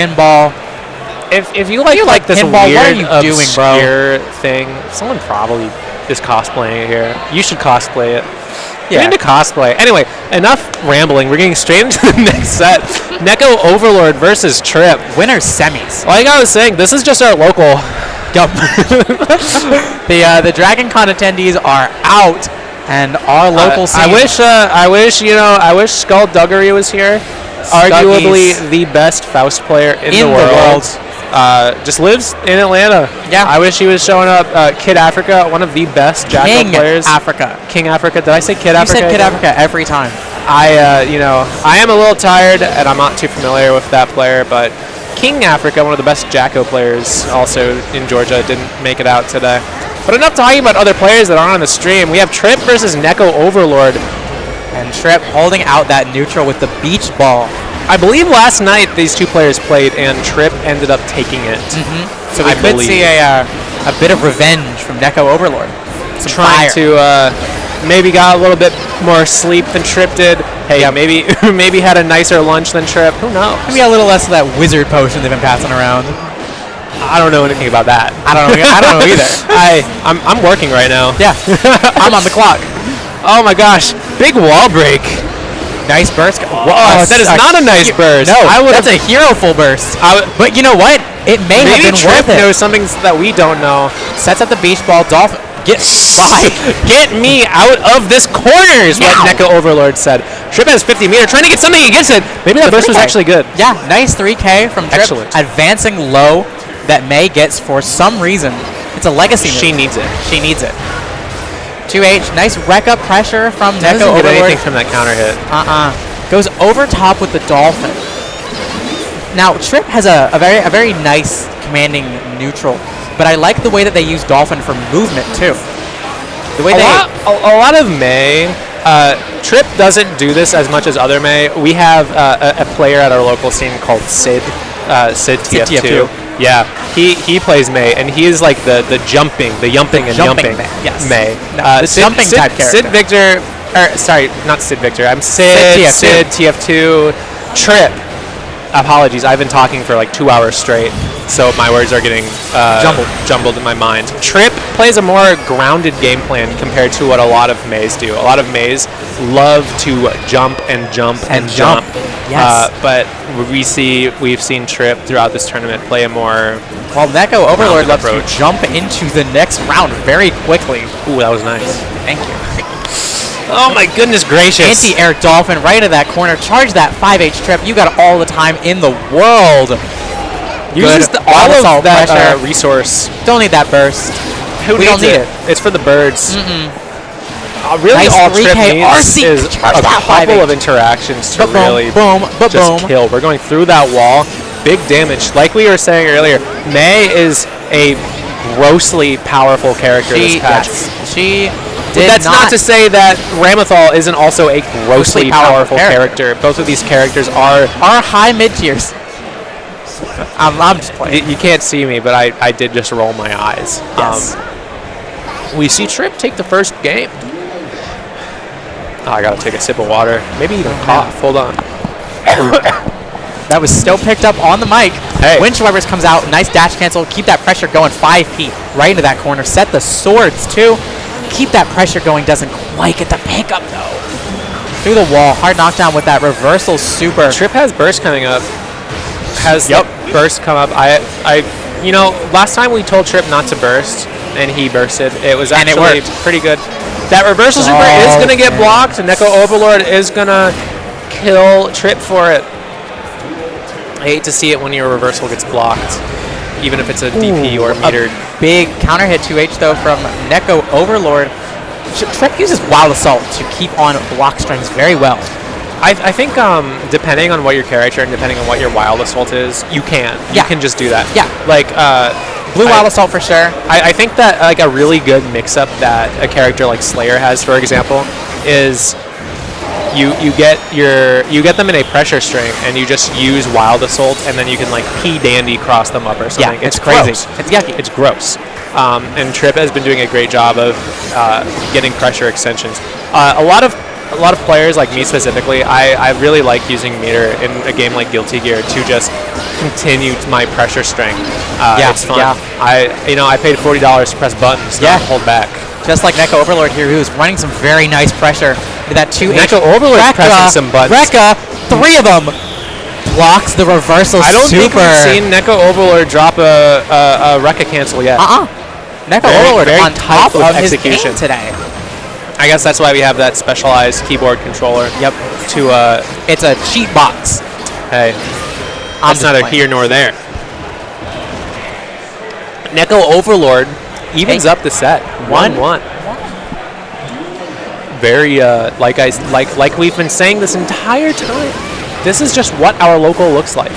pinball. If you like this pinball, weird, what are you doing, bro? obscure thing, someone probably is cosplaying it here. You should cosplay it. Yeah. Get into cosplay. Anyway, enough rambling. We're getting straight into the next set. Neko Overlord versus Tripp. Winners semis. Like I was saying, this is just our local. Yup. the Dragon Con attendees are out, and our local scene. I wish Skullduggery was here. Arguably the best Faust player in the world. Just lives in Atlanta. Yeah. I wish he was showing up. Kid Africa, one of the best Jacko players. King Africa. Did I say Kid Africa? You said Kid Africa every time. I am a little tired, and I'm not too familiar with that player, but King Africa, one of the best Jacko players, also in Georgia, didn't make it out today. But enough talking about other players that aren't on the stream. We have Tripp versus Neko Overlord. And Tripp holding out that neutral with the beach ball. I believe last night these two players played, and Tripp ended up taking it. So we could see a bit of revenge from Neko Overlord. Trying to maybe got a little bit more sleep than Tripp did. Hey, maybe had a nicer lunch than Tripp. Who knows? Maybe a little less of that wizard potion they've been passing around. I don't know anything about that. I don't know either. I'm working right now. Yeah, I'm on the clock. Oh my gosh, big wall break. Nice burst. Whoa, that is not a nice burst. No, that's a hero full burst. But you know what? It may have been Tripp worth it. knows something that we don't know. Sets up the beach ball. Dolphin. Get me out of this corner is what Neko Overlord said. Tripp has 50 meter, trying to get something against it. Maybe that burst was actually good. Yeah, nice 3K from Tripp. Excellent. Advancing low that May gets for some reason. It's a legacy move. She needs it. 2H, nice wreck up pressure from Neko Overlord. Doesn't get anything from that counter hit. Goes over top with the Dolphin. Now Tripp has a very nice commanding neutral, but I like the way that they use Dolphin for movement too. The way a lot of May. Tripp doesn't do this as much as other May. We have a player at our local scene called Sid TF2. Yeah, he plays May, and he is like the jumping May. Jumping type character. Sid Victor, sorry, not Sid Victor. I'm Sid TF2. Tripp. Apologies, I've been talking for like 2 hours straight, so my words are getting jumbled in my mind. Tripp plays a more grounded game plan compared to what a lot of Mays do. A lot of Mays love to jump and jump and jump. Yes. But we've seen Tripp throughout this tournament play a more Neko Overlord loves to jump into the next round very quickly. Ooh, that was nice. Thank you. Oh my goodness gracious. Anti-air Dolphin right into that corner. Charge that 5H Tripp. You got all the time in the world. Uses all of that resource. Don't need that burst. We don't need it. It's for the birds. Really, nice all Tripp needs RC. is a couple of interactions to really just kill. We're going through that wall. Big damage. Like we were saying earlier, May is a grossly powerful character this patch. That's not to say that Ramlethal isn't also a grossly powerful character. Both of these characters are high mid tiers. I'm just playing. You can't see me, but I did just roll my eyes. Yes. We see Tripp take the first game. Oh, I gotta take a sip of water. Maybe even cough. Hold on. That was still picked up on the mic. Hey. Windschweppers comes out. Nice dash cancel. Keep that pressure going. 5P right into that corner. Set the swords too. Keep that pressure going. Doesn't quite get the pickup though. Through the wall. Hard knockdown with that reversal super. Tripp has burst coming up. Burst come up. Last time we told Tripp not to burst, and he bursted. It was actually pretty good. That reversal super is going to get blocked. Neko Overlord is going to kill Tripp for it. I hate to see it when your reversal gets blocked, even if it's a DP or metered. Big counter hit 2H though from Neko Overlord. Tripp uses Wild Assault to keep on block strings very well. I think depending on what your character and depending on what your Wild Assault is, you can just do that. Yeah. Like Blue Wild Assault for sure. I think that like a really good mix-up that a character like Slayer has, for example, is you get them in a pressure string and you just use Wild Assault and then you can like P-Dandy cross them up or something. Yeah, it's crazy. Gross. It's yucky. It's gross. And Tripp has been doing a great job of getting pressure extensions. A lot of a lot of players, like me specifically, I really like using meter in a game like Guilty Gear to just continue my pressure strength. It's fun. Yeah. I paid $40 to press buttons, not hold back. Just like Neko Overlord here, who's running some very nice pressure with that 2H. Neko Overlord pressing some buttons. Rekka, 3 of them, blocks the reversal super. I don't think we've seen Neko Overlord drop a Rekka cancel yet. Neko Overlord very on top of execution his game today. I guess that's why we have that specialized keyboard controller. Yep. It's a cheat box. Hey, that's neither here nor there. Neko Overlord evens up the set. 1-1. Very like we've been saying this entire time. This is just what our local looks like.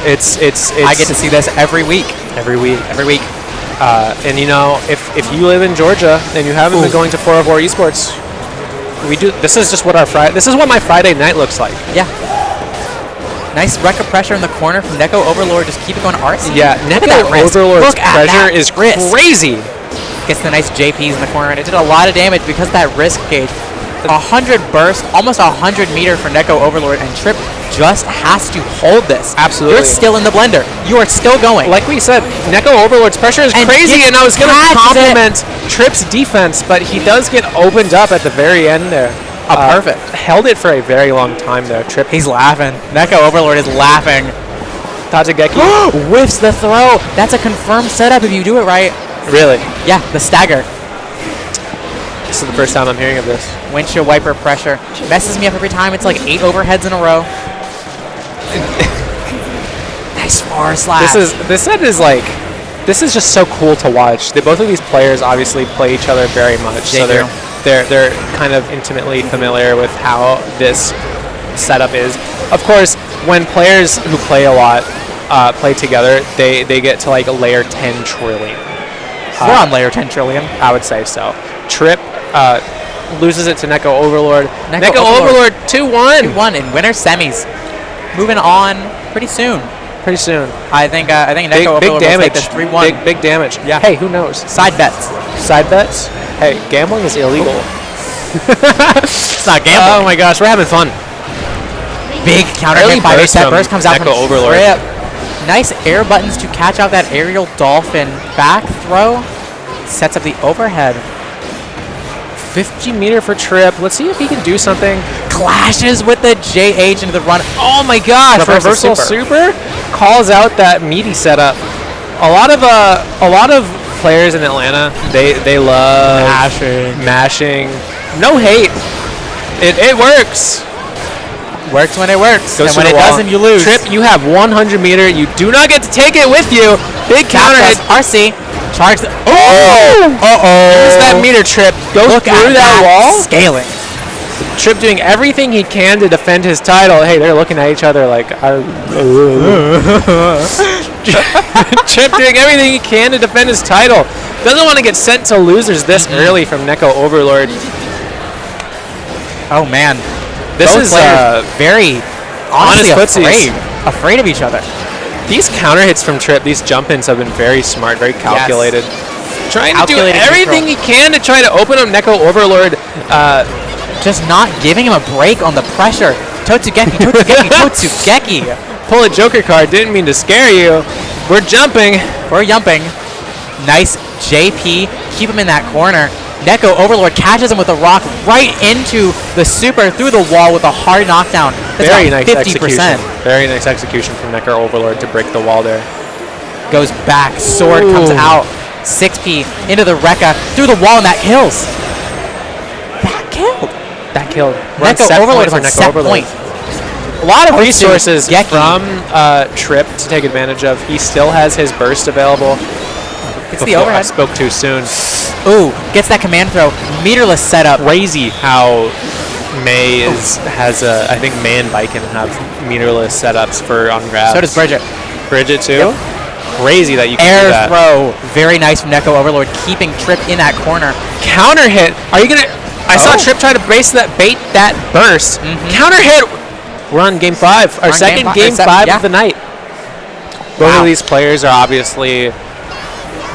It's I get to see this every week. Every week. And if you live in Georgia and you haven't been going to 404 Esports, we do. This is just what this is what my Friday night looks like. Yeah. Nice Rekka pressure in the corner from Neko Overlord. Just keep it going, RC. Yeah, Neko Overlord's pressure is crazy. Gets the nice JPs in the corner, and it did a lot of damage because of that risk gauge. 100 burst, almost 100 meter for Neko Overlord, and Tripp just has to hold this. Absolutely. You're still in the blender. You are still going. Like we said, Neko Overlord's pressure is crazy, and I was going to compliment Tripp's defense, but he does get opened up at the very end there. Perfect. Held it for a very long time there. Tripp. He's laughing. Neko Overlord is laughing. Tajigeki whiffs the throw. That's a confirmed setup if you do it right. Really? Yeah, the stagger. This is the first time I'm hearing of this. Windshield wiper pressure. Messes me up every time. It's like 8 overheads in a row. Nice far slash. This is just so cool to watch. Both of these players obviously play each other very much. They're kind of intimately familiar with how this setup is. Of course, when players who play a lot play together, they get to like layer 10 trillion. We're on layer 10 trillion. I would say so. Tripp loses it to Neko Overlord. Neko Overlord 2-1. 2-1 in winner semis. Moving on pretty soon. I think Neko Overlord will take this 3-1. Big damage. Yeah. Hey, who knows? Side bets. Hey, gambling is illegal. It's not gambling. Oh my gosh, we're having fun. Big counter hit by Sept. Burst comes out Neko from Overlord. Tripp. Nice air buttons to catch out that aerial dolphin back throw. Sets up the overhead. 50 meter for Tripp. Let's see if he can do something. Clashes with the JH into the run. Oh my gosh! Reversal super calls out that meaty setup. A lot of players in Atlanta, they love mashing. No hate. It works. Works when it works. Goes and when it doesn't, you lose. Tripp, you have 100 meter. You do not get to take it with you. Big counter hit. RC. Charge. Use that meter, Tripp. Go through that wall. Scaling. Tripp doing everything he can to defend his title. Hey, they're looking at each other like. Tripp doing everything he can to defend his title. Doesn't want to get sent to losers this early from Neko Overlord. Oh man, this is very honestly afraid of each other. These counter hits from Tripp, these jump-ins have been very smart, very calculated. Yes. Trying to do everything he can to try to open up Neko Overlord. Just not giving him a break on the pressure. Totsugeki. Pull a Joker card, didn't mean to scare you. We're jumping. Nice JP, keep him in that corner. Neko Overlord catches him with a rock right into the super through the wall with a hard knockdown. That's very nice 50%. execution. Very nice execution from Neko Overlord to break the wall there. Goes back, sword comes out. 6P into the Rekka through the wall, and that kills. That killed. Neko Overlord is on Set point. A lot of resources from Tripp to take advantage of. He still has his burst available. It's the overhead. I spoke too soon. Ooh, gets that command throw. Meterless setup. Crazy how May has I think May and Viken have meterless setups for on grabs. So does Bridget. Bridget too? Yep. Crazy that you can Air do that. Throw. Very nice from Neko Overlord, keeping Tripp in that corner. Counter hit. Are you going to... I saw Tripp try to bait that burst. Counter hit. We're on game 5. Our second game 5 of the night. Both of these players are obviously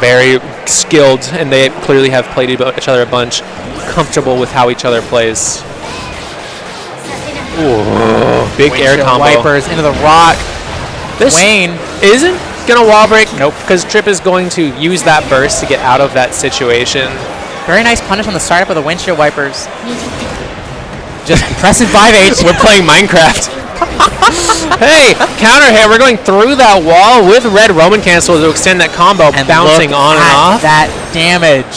very skilled, and they clearly have played each other a bunch, comfortable with how each other plays. Ooh, big air combo. Wipers into the rock. This Wayne isn't gonna wall break. Nope. Because Tripp is going to use that burst to get out of that situation. Very nice punish on the startup of the windshield wipers. Just pressing 5H. We're playing Minecraft. Hey, counter hit. We're going through that wall with red Roman cancel to extend that combo, And bouncing on and off. that damage.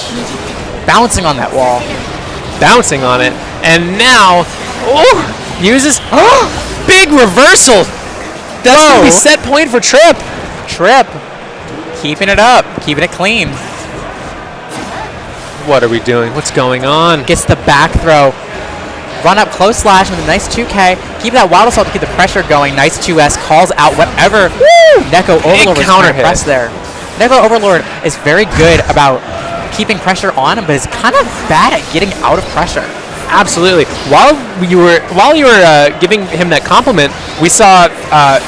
Bouncing on that wall. Bouncing on it. And now, uses big reversal. That's going to be set point for Tripp. Tripp keeping it up, keeping it clean. What are we doing? What's going on? Gets the back throw. Run up close slash with a nice 2K. Keep that wild assault to keep the pressure going. Nice 2S. Calls out whatever. Neko Overlord was trying to press there. Neko Overlord is very good about keeping pressure on him, but is kind of bad at getting out of pressure. Absolutely. While you were giving him that compliment, we saw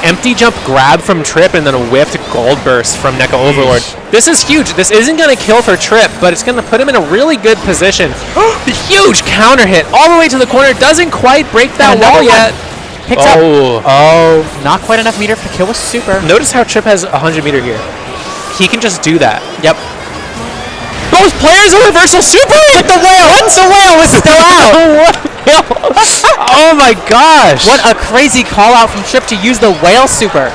empty jump grab from Tripp and then a whiffed gold burst from Neko Overlord. This is huge. This isn't going to kill for Tripp, but it's going to put him in a really good position. The huge counter hit all the way to the corner. Doesn't quite break that wall yet. Picks up. Oh, not quite enough meter for kill with super. Notice how Tripp has 100 meter here. He can just do that. Yep. Both players are reversal super with the whale. What? The whale was still out. Oh my gosh. What a crazy call out from Tripp to use the whale super.